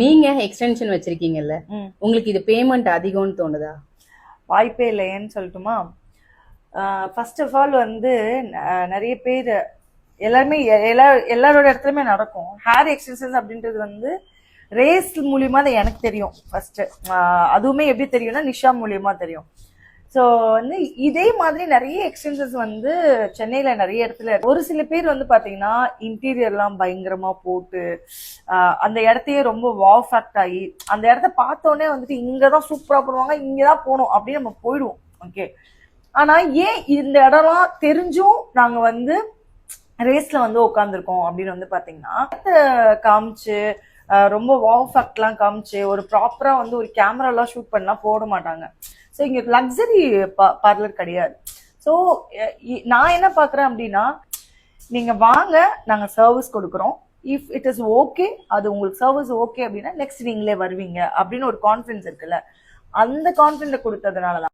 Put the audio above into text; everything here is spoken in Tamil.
நீங்க எக்ஸ்டென்ஷன் வச்சிருக்கீங்கல்ல, உங்களுக்கு இது பேமெண்ட் அதிகம்னு தோணுதா? வாய்ப்பே இல்லை. ஏன்னு சொல்லட்டுமா? ஃபர்ஸ்ட் ஆஃப் ஆல் வந்து நிறைய பேர் எல்லாருமே எல்லாரோட இடத்துலையுமே நடக்கும். ஹேர் எக்ஸ்டென்ஷன்ஸ் அப்படின்றது வந்து ரேஸ் மூலியமா தான் எனக்கு தெரியும் ஃபர்ஸ்ட். அதுவுமே எப்படி தெரியும்னா நிஷா மூலியமா தெரியும். ஸோ வந்து இதே மாதிரி நிறைய எக்ஸ்டென்ஷன்ஸ் வந்து சென்னையில நிறைய இடத்துல ஒரு சில பேர் வந்து பாத்தீங்கன்னா இன்டீரியர்லாம் பயங்கரமா போட்டு அந்த இடத்தையே ரொம்ப வாவ் ஃபேக்ட் ஆகி அந்த இடத்த பார்த்தோன்னே வந்துட்டு இங்கதான் சூப்பரா பண்ணுவாங்க, இங்கதான் போகணும் அப்படின்னு நம்ம போயிடுவோம். ஓகே, ஆனா ஏன் இந்த இடம்லாம் தெரிஞ்சும் நாங்க வந்து ரேஸ்ல வந்து உட்காந்துருக்கோம் அப்படின்னு வந்து பாத்தீங்கன்னா காமிச்சு ரொம்ப வாவ் ஃபேக்ட்லாம் காமிச்சு ஒரு ப்ராப்பரா வந்து ஒரு கேமராலாம் ஷூட் பண்ணலாம் போட மாட்டாங்க. ஸோ இங்க லக்ஸரி பார்லர் கிடையாது. ஸோ நான் என்ன பாக்குறேன் அப்படின்னா, நீங்க வாங்க, நாங்க சர்வீஸ் கொடுக்குறோம். இஃப் இட் இஸ் ஓகே, அது உங்களுக்கு சர்வீஸ் ஓகே அப்படின்னா நெக்ஸ்ட் நீங்களே வருவீங்க அப்படின்னு ஒரு கான்ஃபிடன்ஸ் இருக்குல்ல, அந்த கான்ஃபிடன்ஸ் கொடுத்ததுனாலதான்